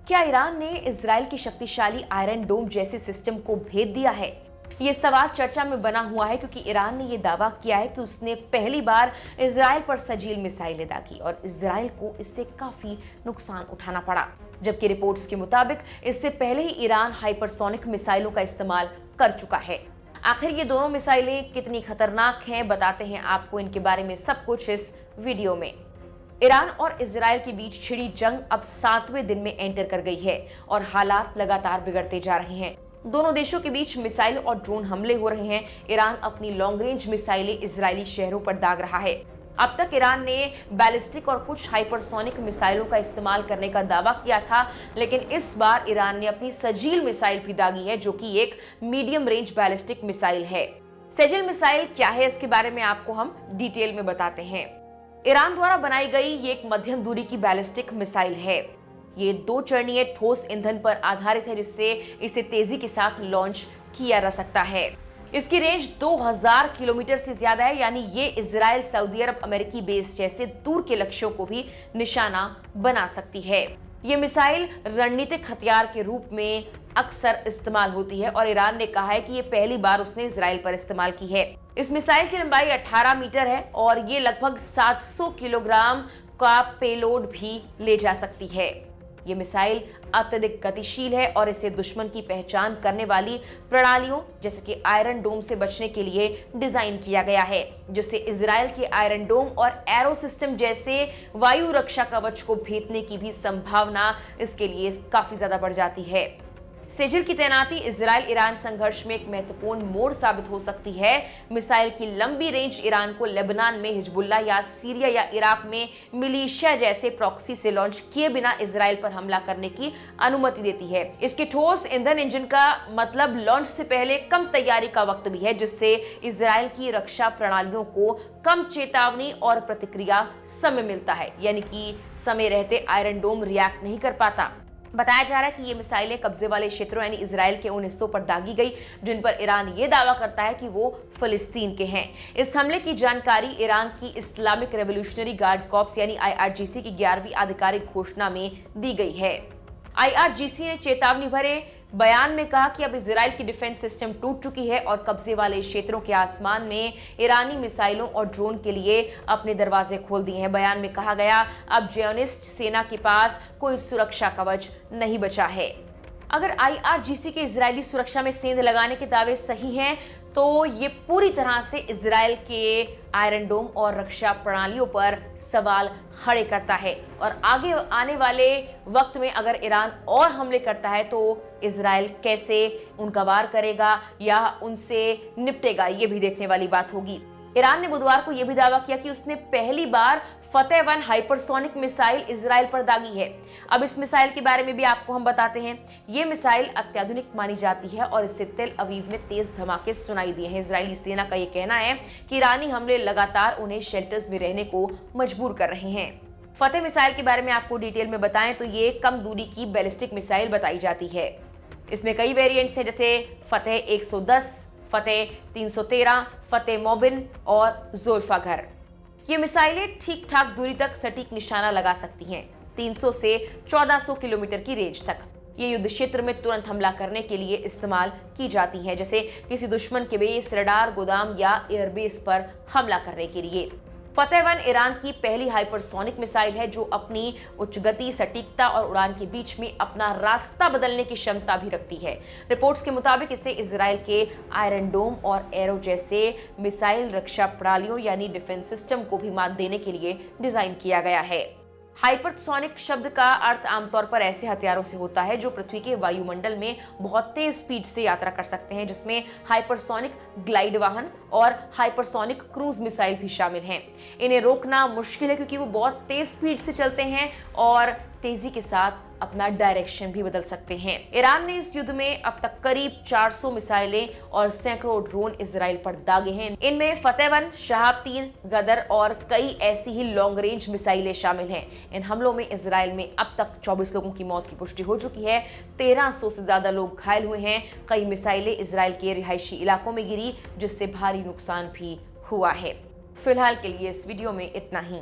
क्या ईरान ने इजराइल की शक्तिशाली आयरन डोम जैसे सिस्टम को भेद दिया है? ये सवाल चर्चा में बना हुआ है क्योंकि ईरान ने यह दावा किया है कि उसने पहली बार इजराइल पर सजील मिसाइलें दागी और इजराइल को इससे काफी नुकसान उठाना पड़ा। जबकि रिपोर्ट्स के मुताबिक इससे पहले ही ईरान हाइपरसोनिक मिसाइलों का इस्तेमाल कर चुका है। आखिर ये दोनों मिसाइलें कितनी खतरनाक हैं, बताते हैं आपको इनके बारे में सब कुछ इस वीडियो में। ईरान और इजराइल के बीच छिड़ी जंग अब 7वें दिन में एंटर कर गई है और हालात लगातार बिगड़ते जा रहे हैं। दोनों देशों के बीच मिसाइल और ड्रोन हमले हो रहे हैं। ईरान अपनी लॉन्ग रेंज मिसाइलें इजरायली शहरों पर दाग रहा है। अब तक ईरान ने बैलिस्टिक और कुछ हाइपरसोनिक मिसाइलों का इस्तेमाल करने का दावा किया था, लेकिन इस बार ईरान ने अपनी सजील मिसाइल भी दागी है, जो कि एक मीडियम रेंज बैलिस्टिक मिसाइल है। सजील मिसाइल क्या है, इसके बारे में आपको हम डिटेल में बताते हैं। ईरान द्वारा बनाई गई ये एक मध्यम दूरी की बैलिस्टिक मिसाइल है। ये 2 चरणीय ठोस ईंधन पर आधारित है, जिससे इसे तेजी के साथ लॉन्च किया जा सकता है। इसकी रेंज 2000 किलोमीटर से ज्यादा है, यानी ये इजराइल, सऊदी अरब, अमेरिकी बेस जैसे दूर के लक्ष्यों को भी निशाना बना सकती है। ये मिसाइल रणनीतिक हथियार के रूप में अक्सर इस्तेमाल होती है और ईरान ने कहा है कि ये पहली बार उसने इजराइल पर इस्तेमाल की है। इस मिसाइल की लंबाई 18 मीटर है और ये लगभग 700 किलोग्राम का पेलोड भी ले जा सकती है। ये मिसाइल अत्यधिक गतिशील है और इसे दुश्मन की पहचान करने वाली प्रणालियों जैसे कि आयरन डोम से बचने के लिए डिजाइन किया गया है, जिससे इजराइल के आयरन डोम और एरो सिस्टम जैसे वायु रक्षा कवच को भेदने की भी संभावना इसके लिए काफी ज्यादा बढ़ जाती है। सेजिल की तैनाती इजराइल ईरान संघर्ष में एक महत्वपूर्ण मोड़ साबित हो सकती है। मिसाइल की लंबी रेंज ईरान को लेबनान में हिजबुल्लाह या सीरिया या इराक में मिलिशिया जैसे प्रॉक्सी से लॉन्च किए बिना इजराइल पर हमला करने की अनुमति देती है। इसके ठोस ईंधन इंजन का मतलब लॉन्च से पहले कम तैयारी का वक्त भी है, जिससे इजराइल की रक्षा प्रणालियों को कम चेतावनी और प्रतिक्रिया समय मिलता है, यानी कि समय रहते आयरन डोम रिएक्ट नहीं कर पाता। बताया जा रहा है कि ये मिसाइलें कब्जे वाले क्षेत्रों यानी इजराइल के उन हिस्सों पर दागी गई जिन पर ईरान ये दावा करता है कि वो फिलिस्तीन के हैं। इस हमले की जानकारी ईरान की इस्लामिक रेवोल्यूशनरी गार्ड कॉर्प्स यानी IRGC की 11वीं आधिकारिक घोषणा में दी गई है। IRGC ने चेतावनी भरे बयान में कहा कि अब इजराइल की डिफेंस सिस्टम टूट चुकी है और कब्जे वाले क्षेत्रों के आसमान में ईरानी मिसाइलों और ड्रोन के लिए अपने दरवाजे खोल दिए हैं। बयान में कहा गया, अब ज़ियोनिस्ट सेना के पास कोई सुरक्षा कवच नहीं बचा है। अगर IRGC के इजरायली सुरक्षा में सेंध लगाने के दावे सही हैं, तो ये पूरी तरह से इजराइल के आयरन डोम और रक्षा प्रणालियों पर सवाल खड़े करता है और आगे आने वाले वक्त में अगर ईरान और हमले करता है तो इजराइल कैसे उनका वार करेगा या उनसे निपटेगा, ये भी देखने वाली बात होगी। ईरान ने बुधवार को यह भी दावा किया कि उसने पहली बार फतेह-1 हाइपरसोनिक मिसाइल इजराइल पर दागी है। अब इस मिसाइल के बारे में भी आपको हम बताते हैं। ये मिसाइल अत्याधुनिक मानी जाती है और इससे तेल अवीव में तेज धमाके सुनाई दिए हैं। इजरायली सेना का ये कहना है कि ईरानी हमले लगातार उन्हें शेल्टर्स में रहने को मजबूर कर रहे हैं। फतेह मिसाइल के बारे में आपको डिटेल में बताएं तो ये कम दूरी की बैलिस्टिक मिसाइल बताई जाती है। इसमें कई वेरिएंट्स हैं, जैसे फतेह 110, फतेह 313, फतेह मोबिन और ज़ुल्फ़ागर। ये मिसाइलें ठीक ठाक दूरी तक सटीक निशाना लगा सकती हैं, 300 से 1400 किलोमीटर की रेंज तक। ये युद्ध क्षेत्र में तुरंत हमला करने के लिए इस्तेमाल की जाती हैं, जैसे किसी दुश्मन के बेस, रडार, गोदाम या एयरबेस पर हमला करने के लिए। फतेह-1 ईरान की पहली हाइपरसोनिक मिसाइल है जो अपनी उच्च गति, सटीकता और उड़ान के बीच में अपना रास्ता बदलने की क्षमता भी रखती है। रिपोर्ट्स के मुताबिक इसे इजराइल के आयरन डोम और एरो जैसे मिसाइल रक्षा प्रणालियों यानी डिफेंस सिस्टम को भी मात देने के लिए डिजाइन किया गया है। हाइपरसोनिक शब्द का अर्थ आमतौर पर ऐसे हथियारों से होता है जो पृथ्वी के वायुमंडल में बहुत तेज स्पीड से यात्रा कर सकते हैं, जिसमें हाइपरसोनिक ग्लाइड वाहन और हाइपरसोनिक क्रूज मिसाइल भी शामिल हैं। इन्हें रोकना मुश्किल है क्योंकि वो बहुत तेज स्पीड से चलते हैं और तेजी के साथ अपना डायरेक्शन भी बदल सकते हैं। ईरान ने इस युद्ध में अब तक करीब 400 मिसाइलें और सैकड़ों ड्रोन इजराइल पर दागे हैं। इनमें फतेह-1, शहाब-3, गदर और कई ऐसी ही लॉन्ग रेंज मिसाइलें शामिल हैं। इन हमलों में इजराइल में अब तक 24 लोगों की मौत की पुष्टि हो चुकी है, 1300 से ज्यादा लोग घायल हुए हैं। कई मिसाइलें इजराइल के रिहायशी इलाकों में गिरी, जिससे भारी नुकसान भी हुआ है। फिलहाल के लिए इस वीडियो में इतना ही।